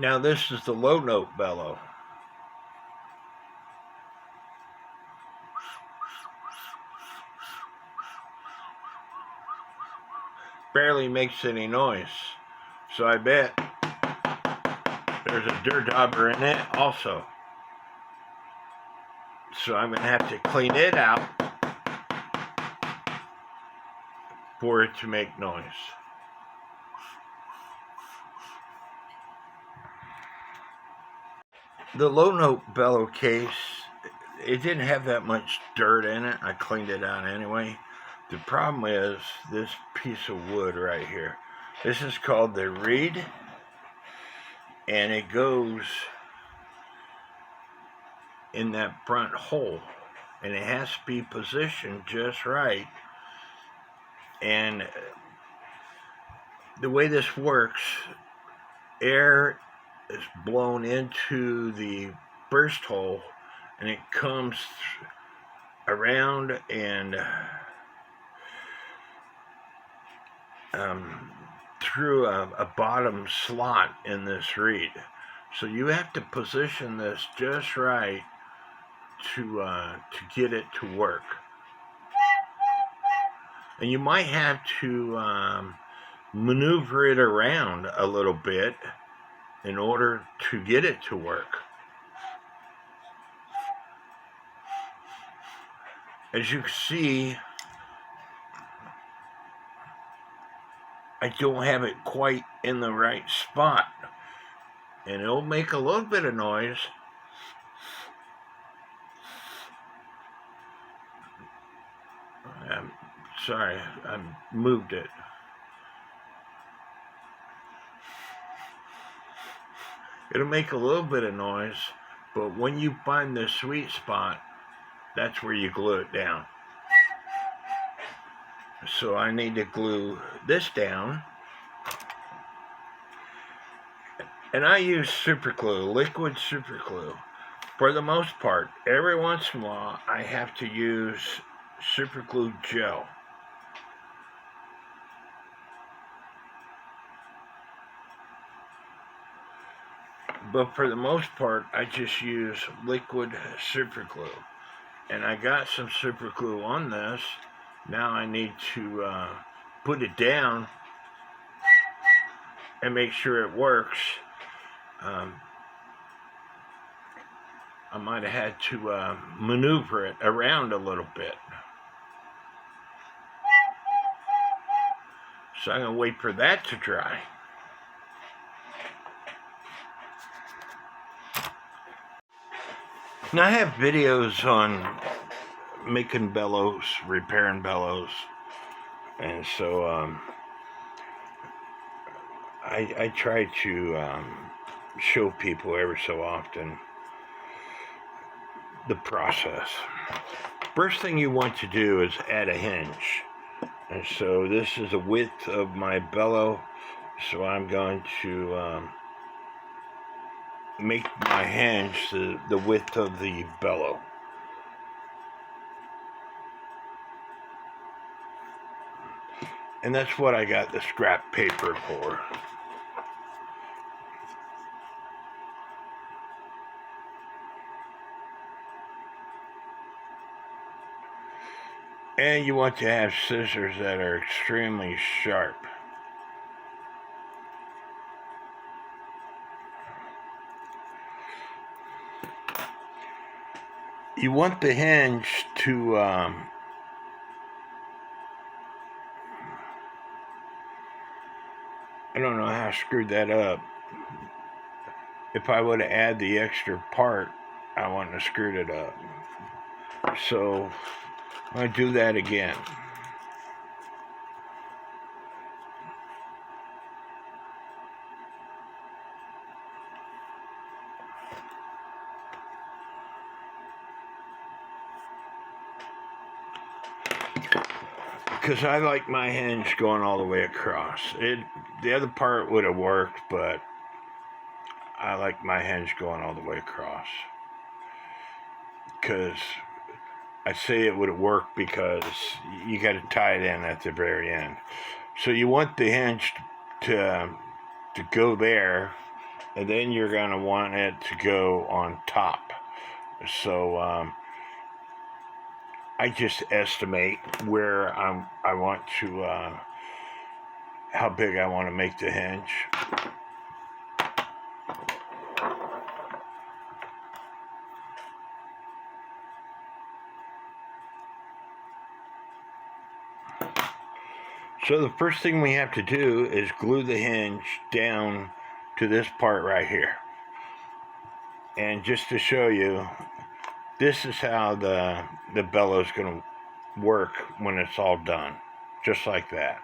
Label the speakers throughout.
Speaker 1: Now this is the low note bellow. Barely makes any noise. So I bet there's a dirt dauber in it also. So I'm going to have to clean it out for it to make noise. The low note bellow case, it didn't have that much dirt in it. I cleaned it out anyway. The problem is this piece of wood right here. This is called the reed, and it goes in that front hole, and it has to be positioned just right. And the way this works, air is blown into the burst hole, and it comes around and through a bottom slot in this reed. So you have to position this just right to get it to work. And you might have to maneuver it around a little bit in order to get it to work. As you can see, I don't have it quite in the right spot, and it'll make a little bit of noise. I'm sorry, I moved it. It'll make a little bit of noise, but when you find the sweet spot, that's where you glue it down. So I need to glue this down. And I use super glue, liquid super glue. For the most part, every once in a while, I have to use super glue gel. But for the most part, I just use liquid super glue. And I got some super glue on this. Now I need to put it down and make sure it works. I might have had to maneuver it around a little bit. So I'm going to wait for that to dry. Now I have videos on making bellows, repairing bellows, and so I try to show people every so often the process. First thing you want to do is add a hinge, and so this is the width of my bellow, so I'm going to make my hinge the width of the bellow. And that's what I got the scrap paper for. And you want to have scissors that are extremely sharp. You want the hinge to I don't know how I screwed that up. If I would have added the extra part, I wouldn't have screwed it up. So I do that again. Because I like my hinge going all the way across. The other part would have worked, but I like my hinge going all the way across. Because I say it would have worked because you got to tie it in at the very end. So you want the hinge to go there, and then you're going to want it to go on top. So I just estimate where I want to, how big I want to make the hinge. So the first thing we have to do is glue the hinge down to this part right here. And just to show you, this is how the bellow is going to work when it's all done. Just like that.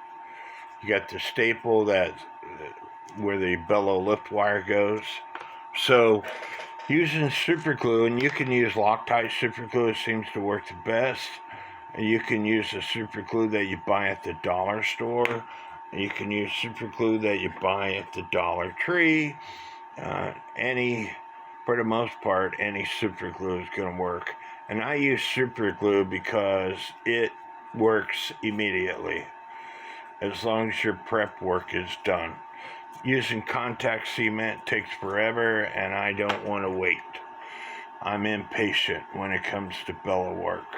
Speaker 1: You got the staple that where the bellow lift wire goes. So using super glue, and you can use Loctite super glue, it seems to work the best. And you can use the super glue that you buy at the dollar store. And you can use super glue that you buy at the Dollar Tree. For the most part, any super glue is going to work. And I use super glue because it works immediately, as long as your prep work is done. Using contact cement takes forever, and I don't want to wait. I'm impatient when it comes to bellow work.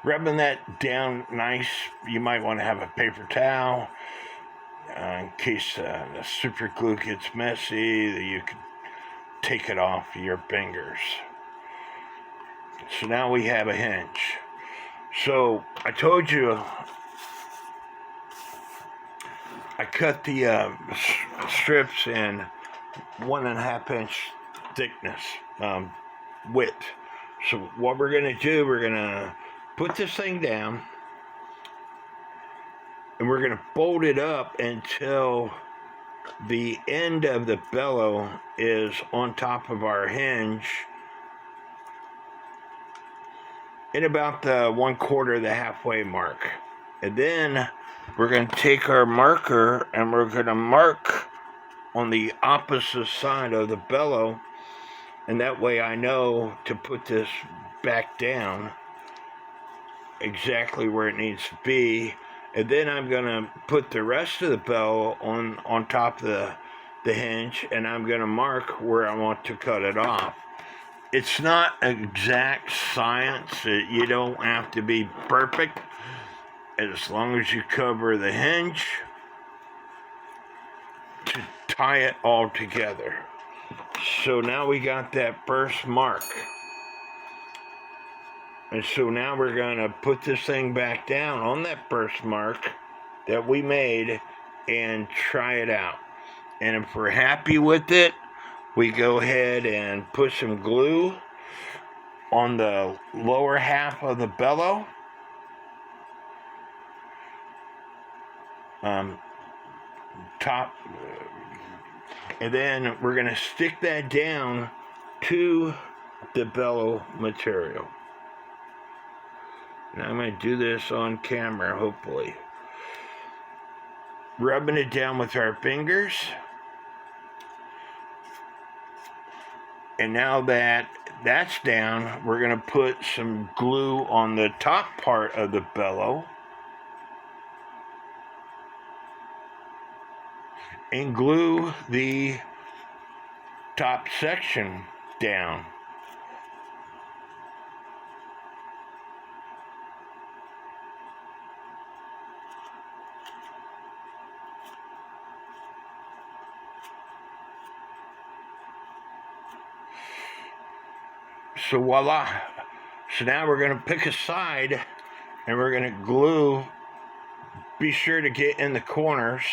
Speaker 1: Rubbing that down nice, you might want to have a paper towel in case the super glue gets messy, that you can take it off your fingers. So now we have a hinge. So I told you I cut the strips in 1.5 inch thickness, width. So what we're going to do, we're going to put this thing down, and we're going to fold it up until the end of the bellow is on top of our hinge in about the 1/4 of the halfway mark. And then we're going to take our marker and we're going to mark on the opposite side of the bellow, and that way I know to put this back down exactly where it needs to be. And then I'm going to put the rest of the bellow on top of the hinge, and I'm going to mark where I want to cut it off. It's not exact science. You don't have to be perfect. As long as you cover the hinge to tie it all together. So now we got that first mark. And so now we're going to put this thing back down on that first mark that we made and try it out. And if we're happy with it, we go ahead and put some glue on the lower half of the bellow. Top. And then we're going to stick that down to the bellow material. And I'm going to do this on camera, hopefully. Rubbing it down with our fingers. And now that that's down, we're going to put some glue on the top part of the bellow. And glue the top section down. So voila. So now we're going to pick a side and we're going to glue. Be sure to get in the corners.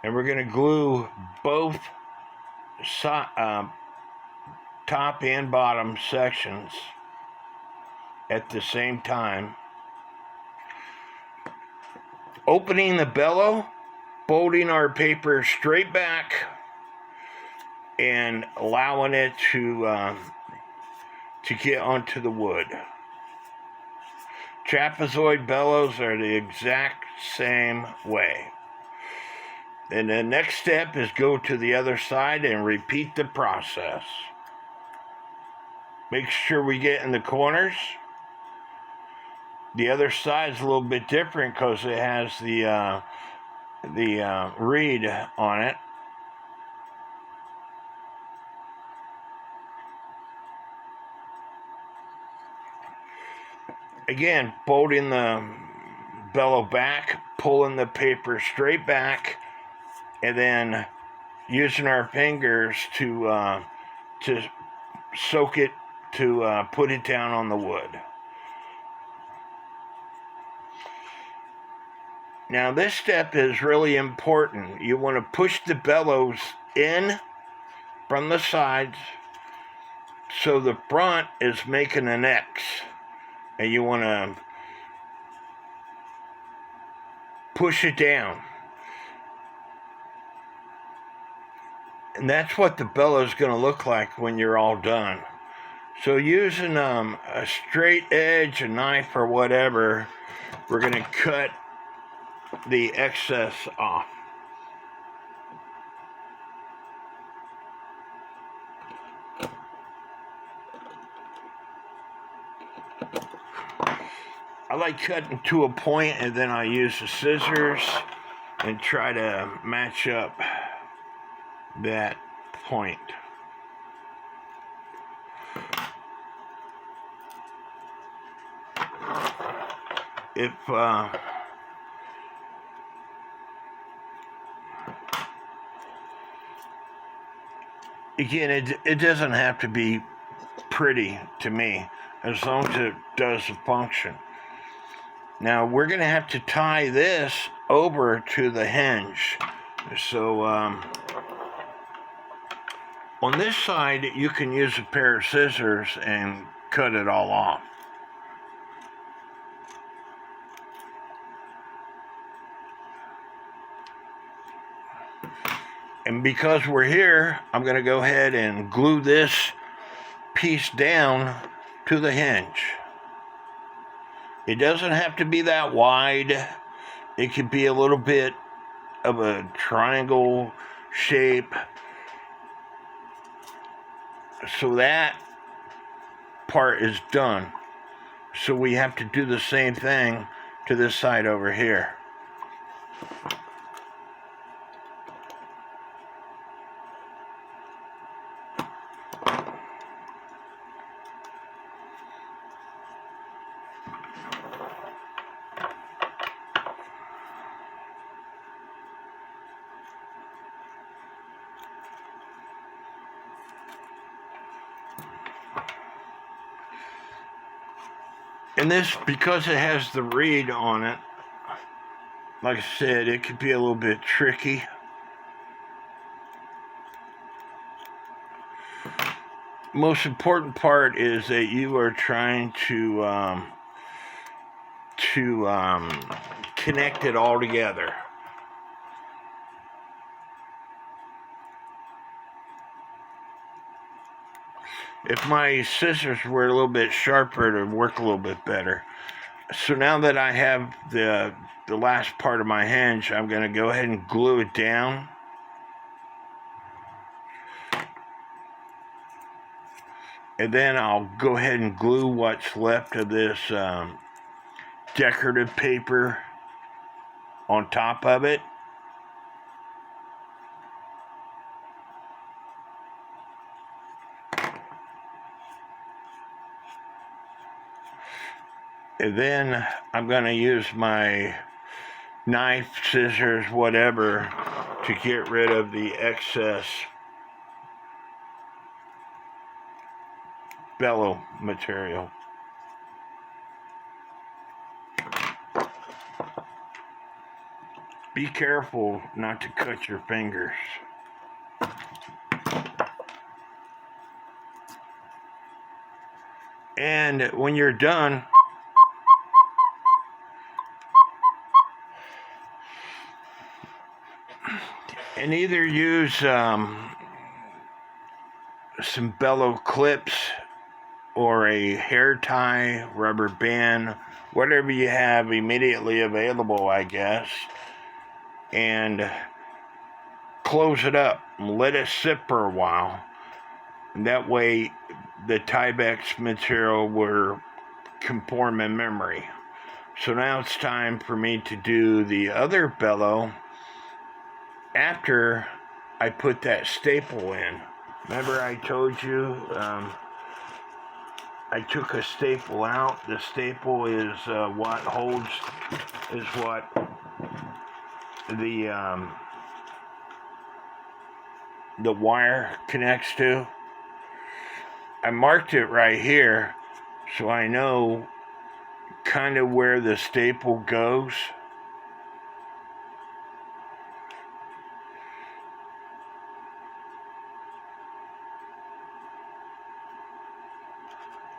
Speaker 1: And we're going to glue both top and bottom sections at the same time. Opening the bellow, folding our paper straight back, and allowing it to get onto the wood. Trapezoid bellows are the exact same way. And the next step is go to the other side and repeat the process. Make sure we get in the corners. The other side's a little bit different because it has the reed on it. Again, folding the bellow back, pulling the paper straight back, and then using our fingers to soak it, to put it down on the wood. Now this step is really important. You want to push the bellows in from the sides so the front is making an X, and you want to push it down. And that's what the bellow is going to look like when you're all done. So using a straight edge, a knife or whatever, we're going to cut the excess off. I like cutting to a point, and then I use the scissors and try to match up that point. If again, it doesn't have to be pretty to me, as long as it does the function. Now we're going to have to tie this over to the hinge. So on this side, you can use a pair of scissors and cut it all off. And because we're here, I'm going to go ahead and glue this piece down to the hinge. It doesn't have to be that wide. It could be a little bit of a triangle shape. So that part is done. So we have to do the same thing to this side over here. And this, because it has the reed on it, like I said, it could be a little bit tricky. Most important part is that you are trying to connect it all together. If my scissors were a little bit sharper, it would work a little bit better. So now that I have the last part of my hinge, I'm going to go ahead and glue it down. And then I'll go ahead and glue what's left of this decorative paper on top of it. And then I'm going to use my knife, scissors, whatever, to get rid of the excess bellow material. Be careful not to cut your fingers. And when you're done, and either use some bellow clips or a hair tie, rubber band, whatever you have immediately available, I guess. And close it up and let it sit for a while. And that way the Tyvek material can form in memory. So now it's time for me to do the other bellow after I put that staple in. Remember I told you I took a staple out. The staple is what the wire connects to. I marked it right here so I know kind of where the staple goes.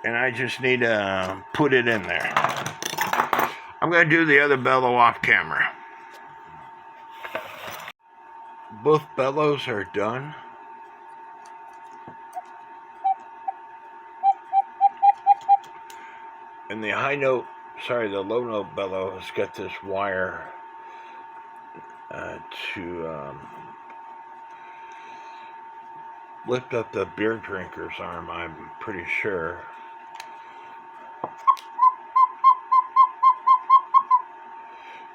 Speaker 1: And I just need to put it in there. I'm going to do the other bellow off camera. Both bellows are done. And the low note bellow has got this wire to lift up the beer drinker's arm, I'm pretty sure.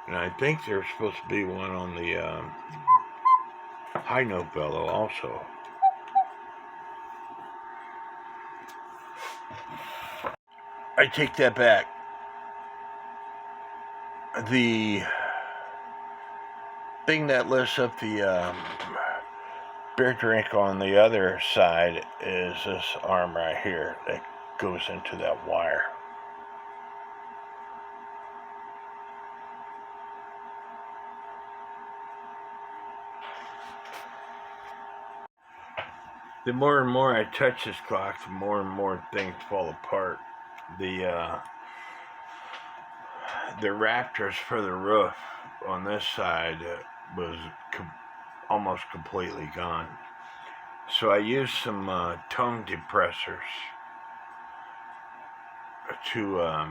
Speaker 1: And I think there's supposed to be one on the high note bellow also. I take that back. The thing that lifts up the beer drink on the other side is this arm right here that goes into that wire. The more and more I touch this clock, the more and more things fall apart. The rafters for the roof on this side was almost completely gone. So I used some tongue depressors to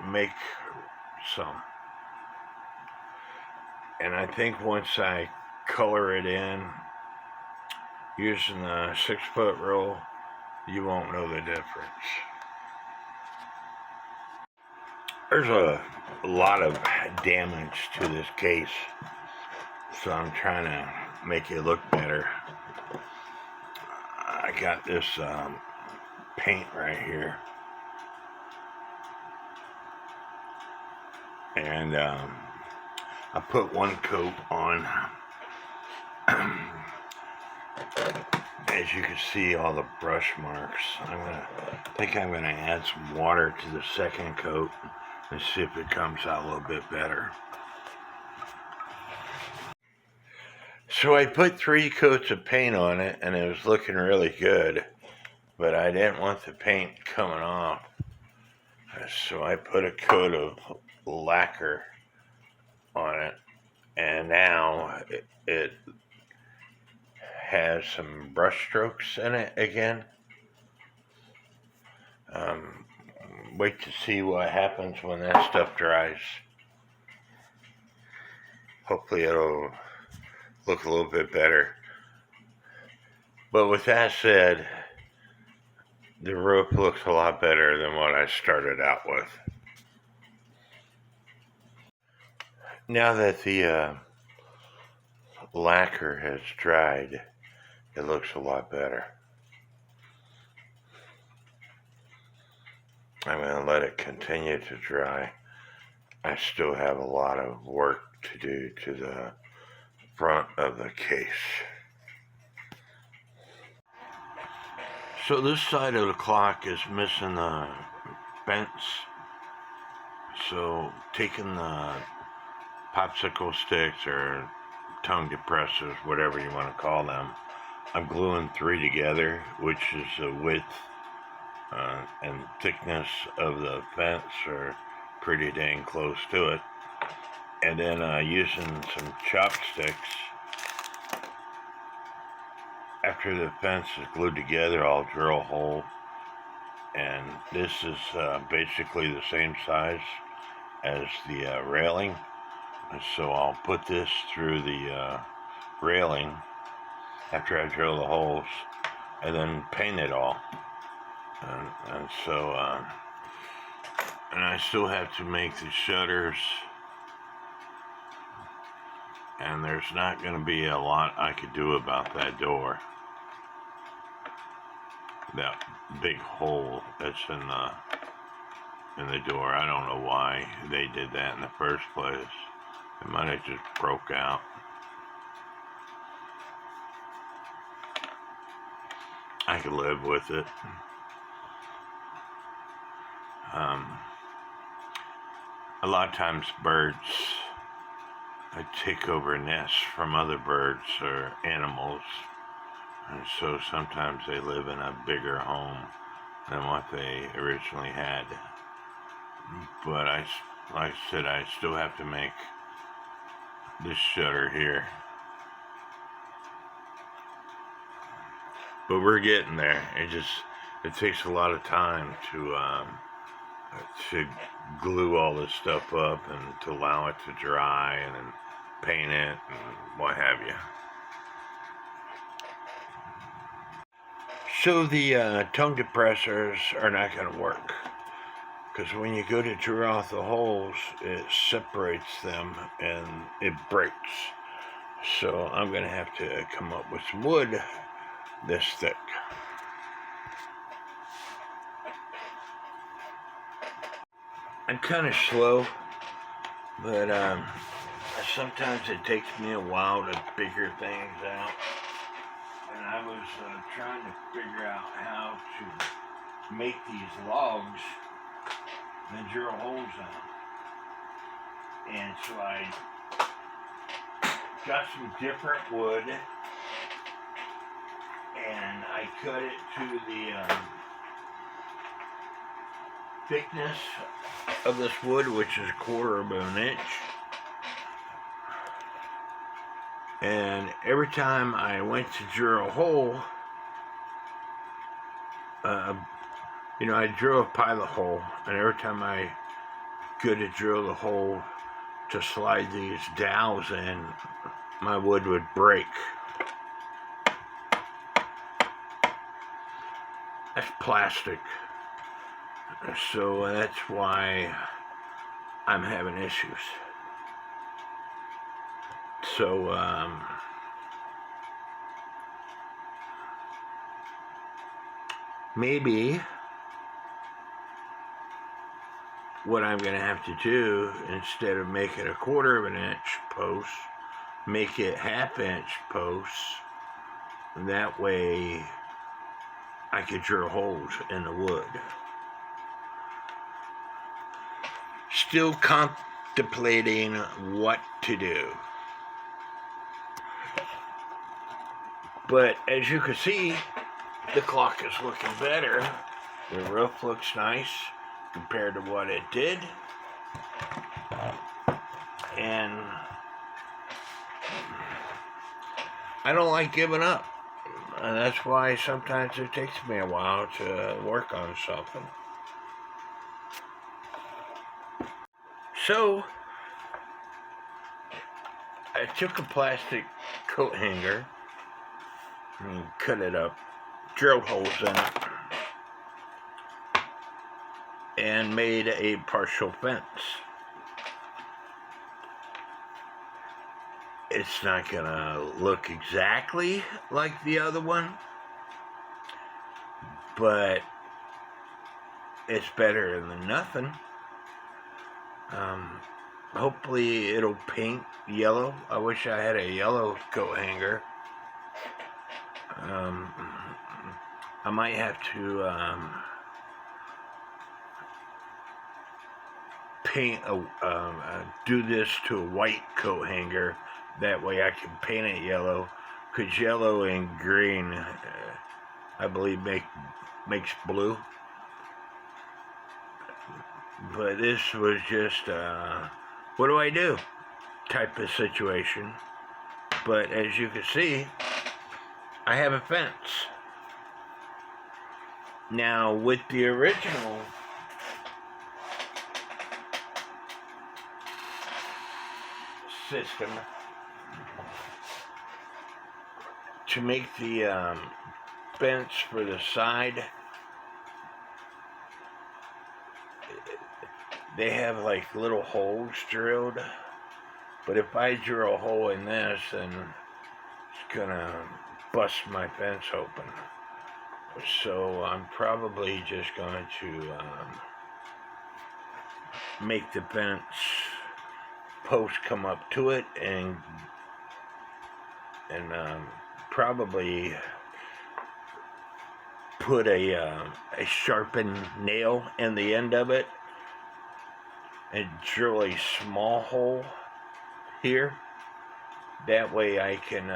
Speaker 1: make some. And I think once I color it in using the 6-foot rule, you won't know the difference. There's a lot of damage to this case, so I'm trying to make it look better. I got this paint right here, and I put one coat on. As you can see, all the brush marks. I think I'm gonna add some water to the second coat and see if it comes out a little bit better. So I put 3 coats of paint on it, and it was looking really good, but I didn't want the paint coming off. So I put a coat of lacquer on it, and now it has some brush strokes in it again. Wait to see what happens when that stuff dries. Hopefully it'll look a little bit better. But with that said, the roof looks a lot better than what I started out with. Now that the lacquer has dried, it looks a lot better. I'm going to let it continue to dry. I still have a lot of work to do to the front of the case. So this side of the clock is missing the fence. So taking the popsicle sticks or tongue depressors, whatever you want to call them, I'm gluing 3 together, which is the width and thickness of the fence, or pretty dang close to it. And then using some chopsticks, after the fence is glued together, I'll drill a hole, and this is basically the same size as the railing. And so I'll put this through the railing after I drill the holes, and then paint it all. And so, and I still have to make the shutters, and there's not going to be a lot I could do about that door. That big hole that's in the door. I don't know why they did that in the first place. It might have just broke out. I could live with it. A lot of times birds take over nests from other birds or animals, and so sometimes they live in a bigger home than what they originally had. But like I said, I still have to make this shutter here. But we're getting there. It takes a lot of time to glue all this stuff up and to allow it to dry and then paint it and what have you. So the tongue depressors are not going to work, because when you go to drill out the holes, it separates them and it breaks. So I'm going to have to come up with some wood this thick. I'm kind of slow, but sometimes it takes me a while to figure things out. And I was trying to figure out how to make these logs and drill holes in them. And so I got some different wood, and I cut it to the thickness of this wood, which is 1/4 of an inch. And every time I went to drill a hole, I drill a pilot hole, and every time I go to drill the hole to slide these dowels in, my wood would break. That's plastic. So that's why I'm having issues. So, maybe what I'm going to have to do, instead of making 1/4 of an inch post, make it 1/2 inch posts. That way I could drill holes in the wood. Still contemplating what to do. But as you can see, the clock is looking better. The roof looks nice compared to what it did. And I don't like giving up. And that's why sometimes it takes me a while to work on something. So, I took a plastic coat hanger and cut it up, drilled holes in it, and made a partial fence. It's not gonna look exactly like the other one, but it's better than nothing. Hopefully it'll paint yellow. I wish I had a yellow coat hanger. I might have to do this to a white coat hanger. That way I can paint it yellow, because yellow and green, I believe, makes blue. But this was just, what do I do type of situation. But as you can see, I have a fence. Now, with the original system, to make the vents for the side, they have like little holes drilled. But if I drill a hole in this, then it's gonna bust my vents open. So I'm probably just going to make the vents post come up to it, and probably put a sharpened nail in the end of it and drill a small hole here. That way I can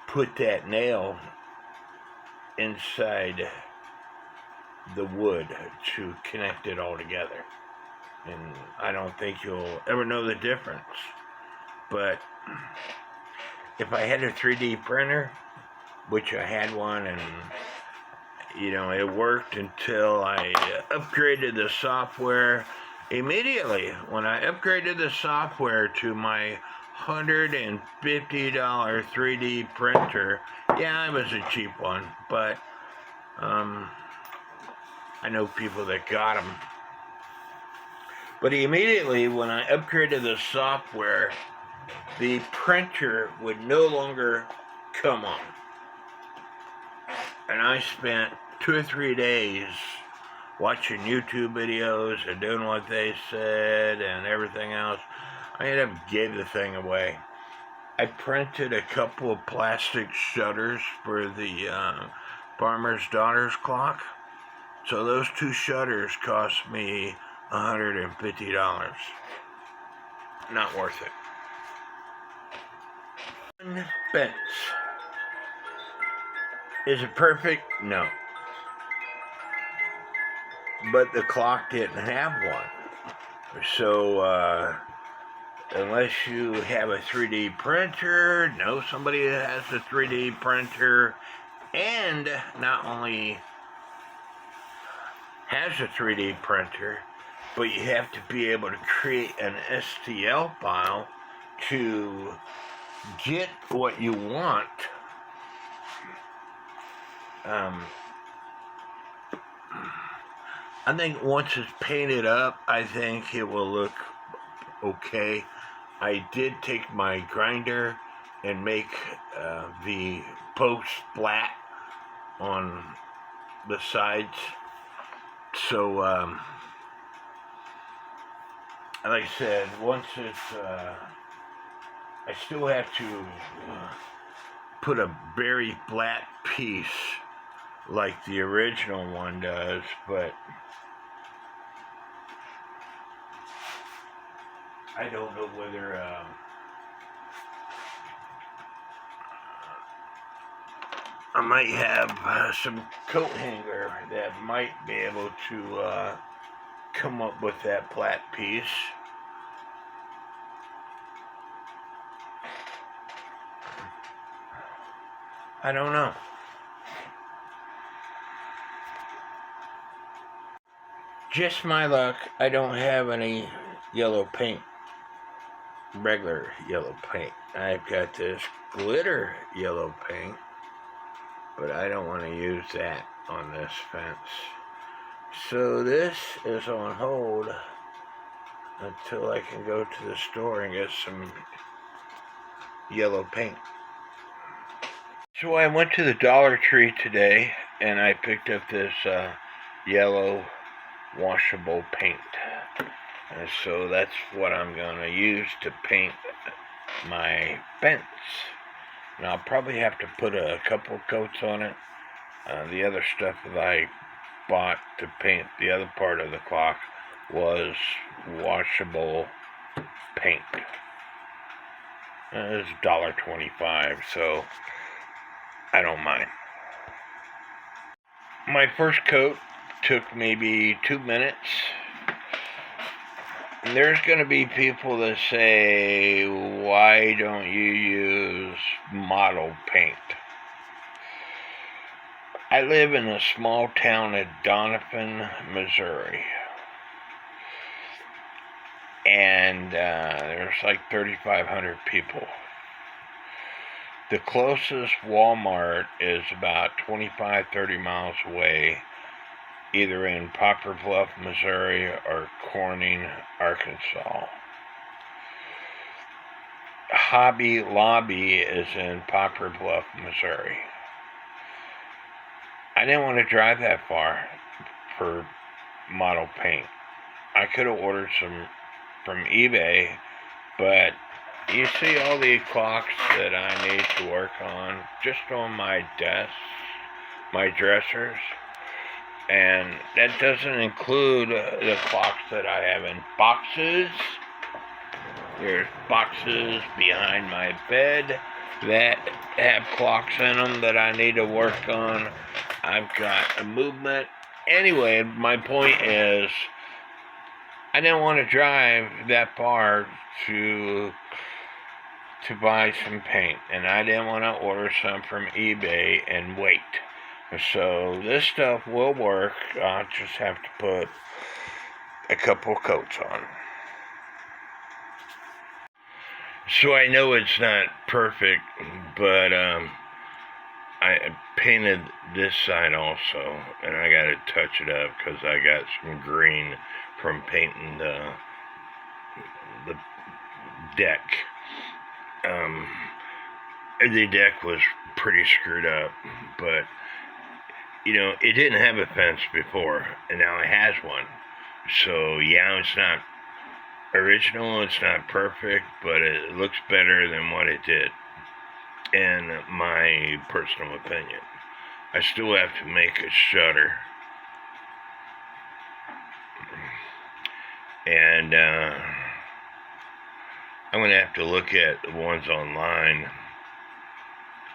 Speaker 1: put that nail inside the wood to connect it all together. And I don't think you'll ever know the difference. But if I had a 3D printer, which I had one, and it worked until I upgraded the software. Immediately when I upgraded the software to my $150 3D printer, yeah, it was a cheap one, but I know people that got them. But immediately when I upgraded the software, the printer would no longer come on. And I spent 2 or 3 days watching YouTube videos and doing what they said and everything else. I ended up gave the thing away. I printed a couple of plastic shutters for the farmer's daughter's clock. So those 2 shutters cost me $150. Not worth it. Fence. Is it perfect? No. But the clock didn't have one. So, unless you have a 3D printer, know somebody that has a 3D printer, and not only has a 3D printer, but you have to be able to create an STL file to get what you want. I think once it's painted up, I think it will look okay. I did take my grinder and make the post flat on the sides. So, like I said, once it's, I still have to put a very flat piece like the original one does, but I don't know whether I might have some coat hanger that might be able to come up with that flat piece. I don't know. Just my luck, I don't have any yellow paint, regular yellow paint. I've got this glitter yellow paint, but I don't want to use that on this fence. So this is on hold until I can go to the store and get some yellow paint. So I went to the Dollar Tree today and I picked up this yellow washable paint. And so that's what I'm going to use to paint my fence. And I'll probably have to put a couple coats on it. The other stuff that I bought to paint the other part of the clock was washable paint. It's $1.25, so I don't mind. My first coat took maybe 2 minutes. And there's going to be people that say, why don't you use model paint? I live in a small town of Donovan, Missouri. And there's like 3,500 people. The closest Walmart is about 25, 30 miles away, either in Poplar Bluff, Missouri, or Corning, Arkansas. Hobby Lobby is in Poplar Bluff, Missouri. I didn't want to drive that far for model paint. I could have ordered some from eBay, but you see all the clocks that I need to work on just on my desk, my dressers, and that doesn't include the clocks that I have in boxes. There's boxes behind my bed that have clocks in them that I need to work on. I've got a movement. Anyway, my point is, I didn't want to drive that far to buy some paint, and I didn't want to order some from eBay and wait. So this stuff will work. I'll just have to put a couple coats on. So I know it's not perfect, but I painted this side also, and I got to touch it up because I got some green from painting the deck. The deck was pretty screwed up, but you know, it didn't have a fence before, and now it has one. So yeah, it's not original, it's not perfect, but it looks better than what it did, in my personal opinion. I still have to make a shutter, and I'm going to have to look at the ones online.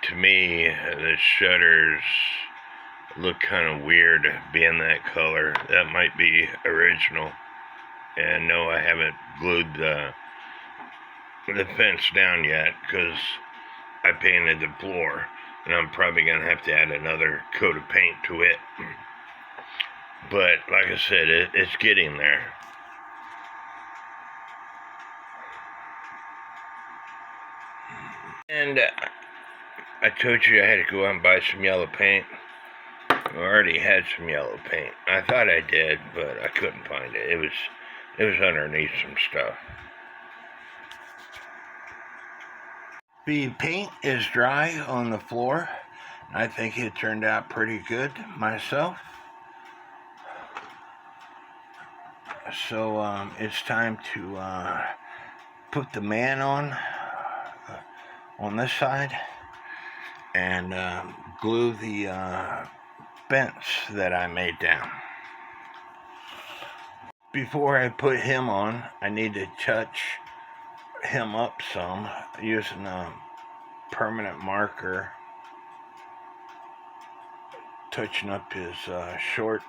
Speaker 1: To me, the shutters look kind of weird being that color. That might be original. And no, I haven't glued the fence down yet because I painted the floor, and I'm probably going to have to add another coat of paint to it. But like I said, it's getting there. And I told you I had to go out and buy some yellow paint. I already had some yellow paint. I thought I did, but I couldn't find it. It was underneath some stuff. The paint is dry on the floor. I think it turned out pretty good myself. So it's time to put the man on this side and glue the vents that I made down. Before I put him on, I need to touch him up some using a permanent marker, touching up his shorts,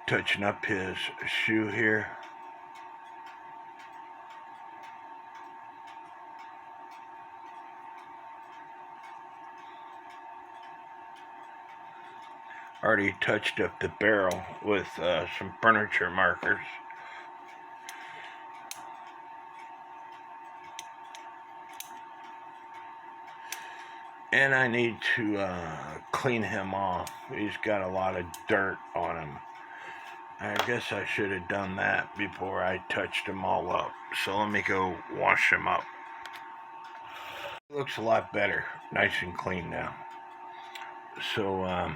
Speaker 1: touching up his shoe here. Already touched up the barrel with some furniture markers. And I need to clean him off. He's got a lot of dirt on him. I guess I should have done that before I touched him all up. So let me go wash him up. He looks a lot better, nice and clean now. So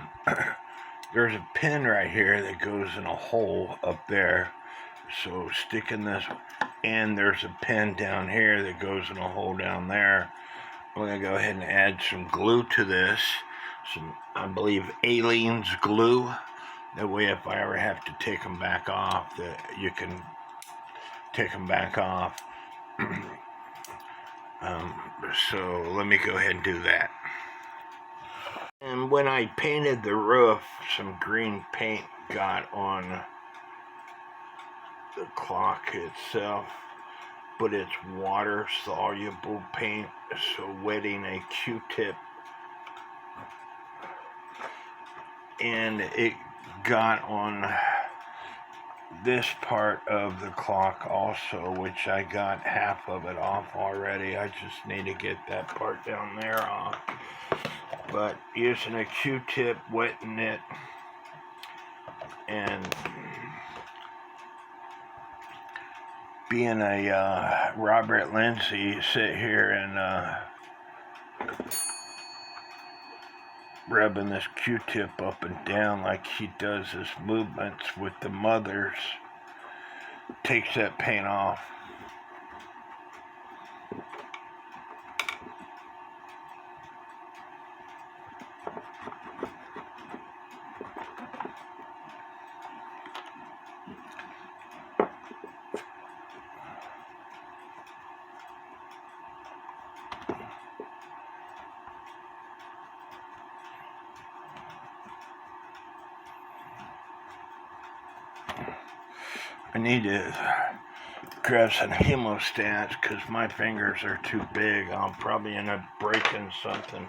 Speaker 1: there's a pin right here that goes in a hole up there. So sticking this, and there's a pin down here that goes in a hole down there. I'm going to go ahead and add some glue to this. Some, I believe, Aleene's glue. That way if I ever have to take them back off, that you can take them back off. So let me go ahead and do that. And when I painted the roof, some green paint got on the clock itself, but it's water-soluble paint, so wetting a Q-tip, and it got on this part of the clock also, which I got half of it off already. I just need to get that part down there off. But using a Q-tip, wetting it, and being a Robert Lindsay, sit here and rubbing this Q-tip up and down like he does his movements with the mothers, takes that paint off. I need to grab some hemostats because my fingers are too big. I'll probably end up breaking something.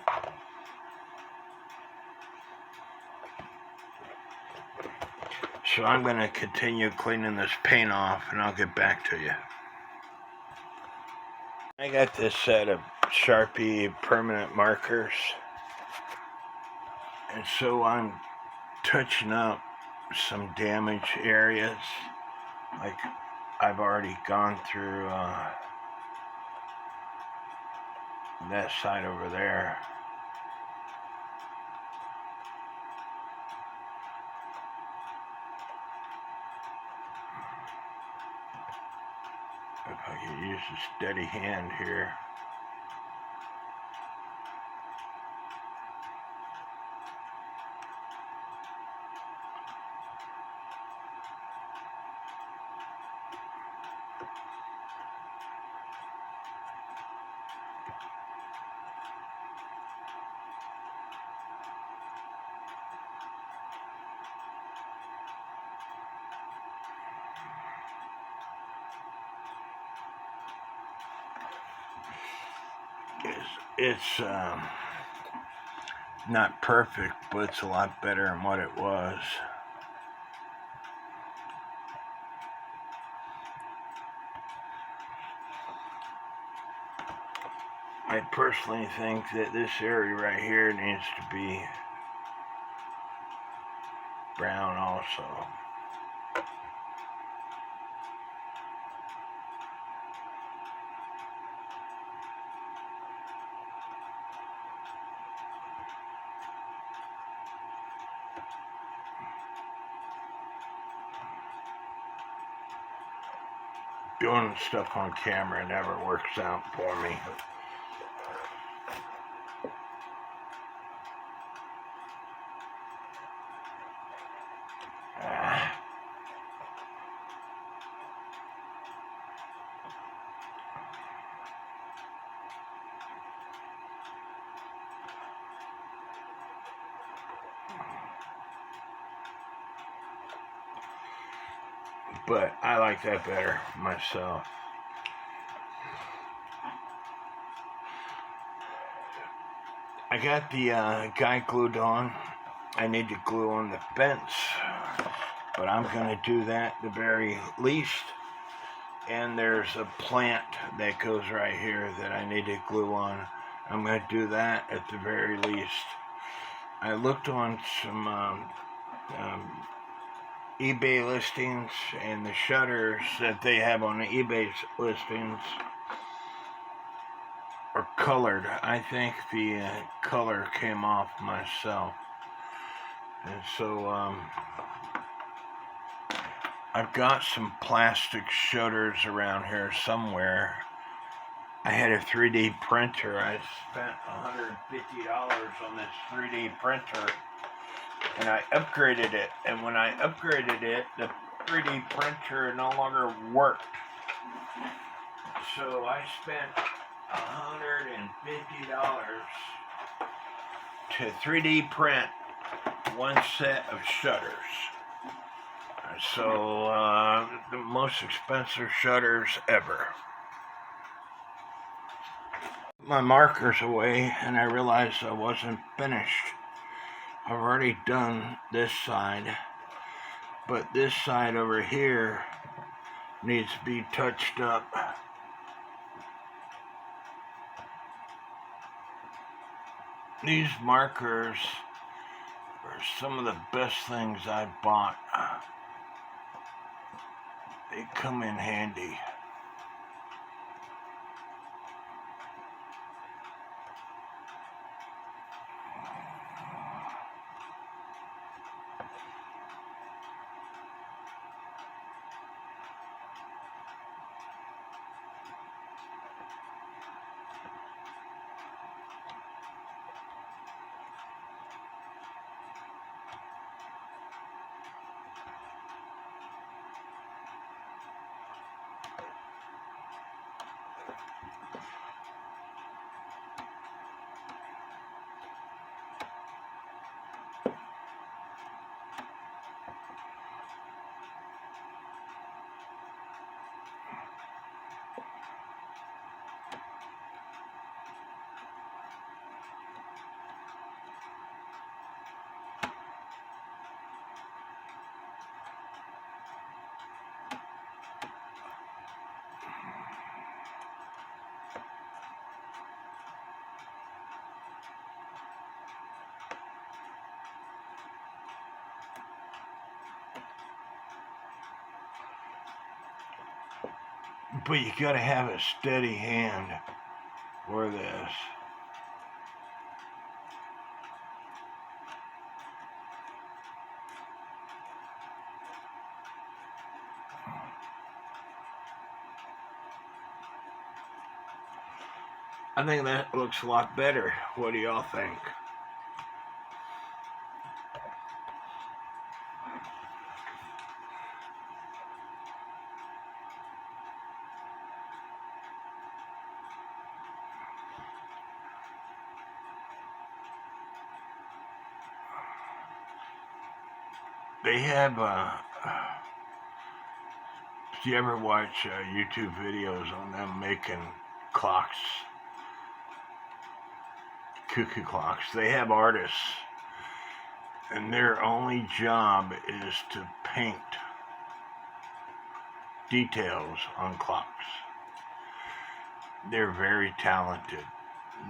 Speaker 1: So I'm going to continue cleaning this paint off and I'll get back to you. I got this set of Sharpie permanent markers. And so I'm touching up some damaged areas. Like I've already gone through that side over there. If I could use a steady hand here. It's not perfect, but it's a lot better than what it was. I personally think that this area right here needs to be brown also. Doing stuff on camera never works out for me. But I like that better myself. I got the guy glued on. I need to glue on the fence, but I'm going to do that the very least. And there's a plant that goes right here that I need to glue on. I'm going to do that at the very least. I looked on some eBay listings, and the shutters that they have on the eBay listings are colored. I think the color came off myself. And so I've got some plastic shutters around here somewhere. I had a 3D printer. I spent $150 on this 3D printer. And I upgraded it, and when I upgraded it, the 3D printer no longer worked. So I spent $150 to 3D print one set of shutters. So the most expensive shutters ever. My markers away, and I realized I wasn't finished. I've already done this side. But this side over here needs to be touched up. These markers are some of the best things I bought. They come in handy. But you gotta have a steady hand for this. I think that looks a lot better. What do y'all think? They have, do you ever watch YouTube videos on them making clocks? Cuckoo clocks. They have artists, and their only job is to paint details on clocks. They're very talented.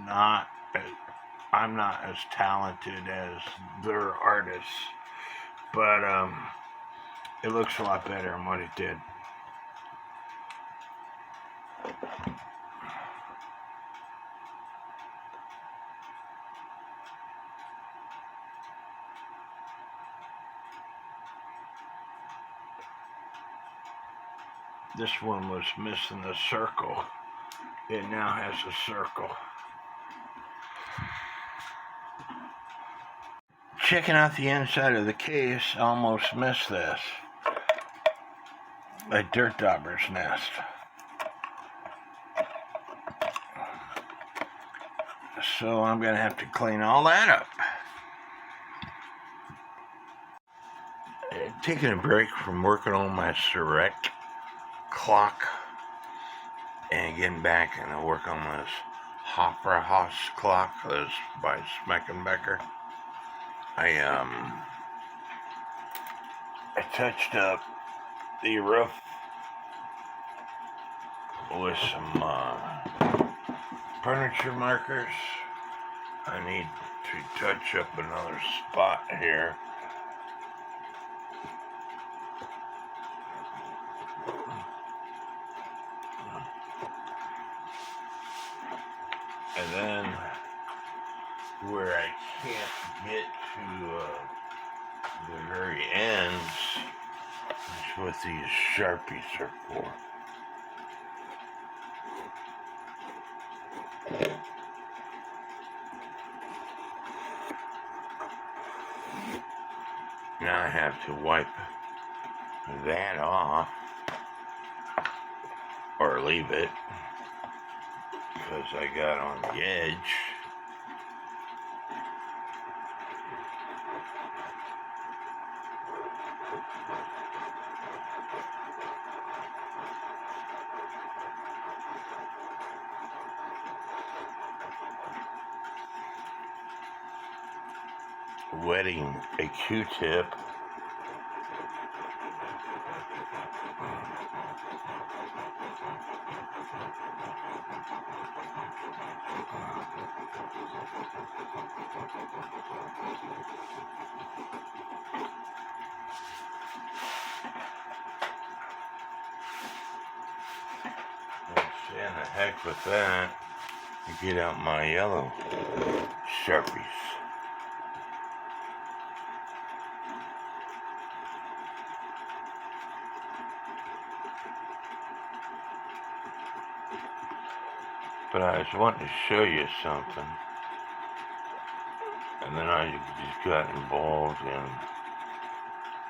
Speaker 1: I'm not as talented as their artists, but it looks a lot better than what it did. This one was missing the circle. It now has a circle. Checking out the inside of the case, almost missed this. A dirt dauber's nest. So I'm going to have to clean all that up. Taking a break from working on my Select clock and getting back and work on this Hofbrauhaus clock. This by Schmeckenbecher. I touched up the roof with some furniture markers. I need to touch up another spot here. And then where I can't get to the very ends is what these Sharpies are for. Now I have to wipe that off or leave it because I got on the edge. Wetting a Q-tip And the heck with that, I get out my yellow Sharpies. But I was wanting to show you something, and then I just got involved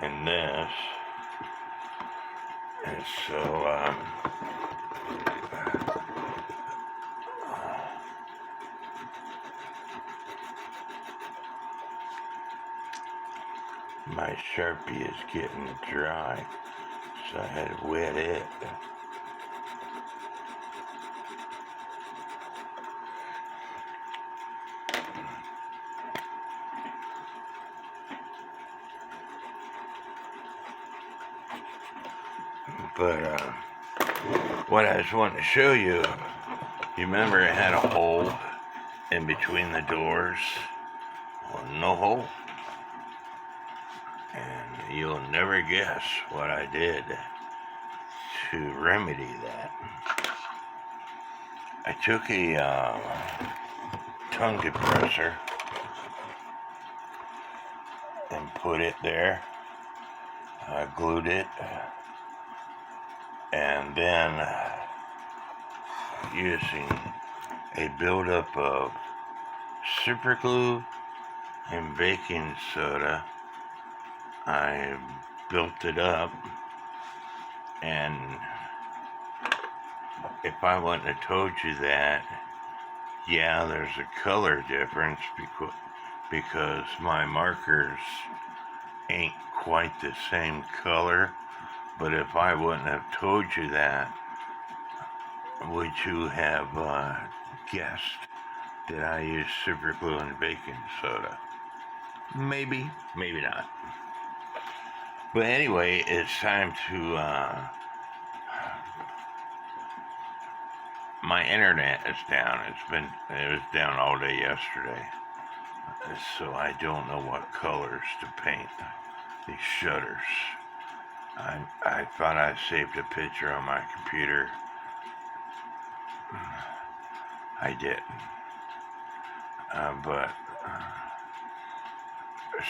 Speaker 1: in this, and so my Sharpie is getting dry, so I had to wet it. But what I was wanting to show you, you remember it had a hole in between the doors? Well, no hole. And you'll never guess what I did to remedy that. I took a tongue depressor and put it there. I glued it, and then using a buildup of super glue and baking soda, I built it up, and if I wouldn't have told you that, yeah, there's a color difference because my markers ain't quite the same color, but if I wouldn't have told you that, would you have guessed that I use super glue and baking soda? Maybe, maybe not. But anyway, it's time to, my internet is down. It was down all day yesterday. So I don't know what colors to paint these shutters. I thought I saved a picture on my computer. I didn't.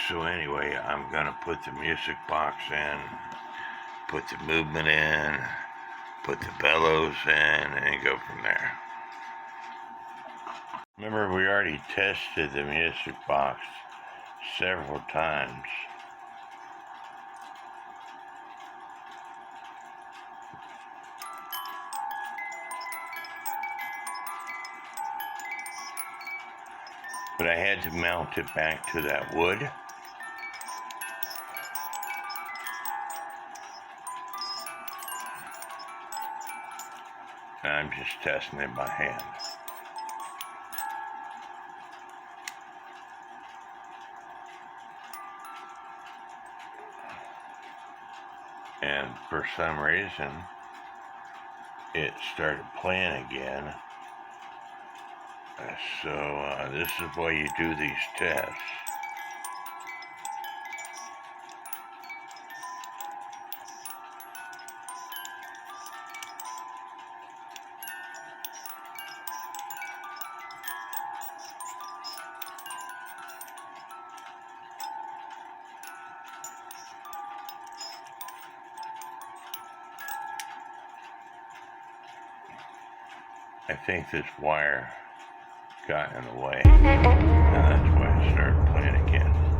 Speaker 1: So anyway, I'm gonna put the music box in, put the movement in, put the bellows in, and go from there. Remember, we already tested the music box several times. But I had to mount it back to that wood. And I'm just testing it by hand. And for some reason, it started playing again. So this is why you do these tests. I think this wire got in the way, and that's why it started playing again.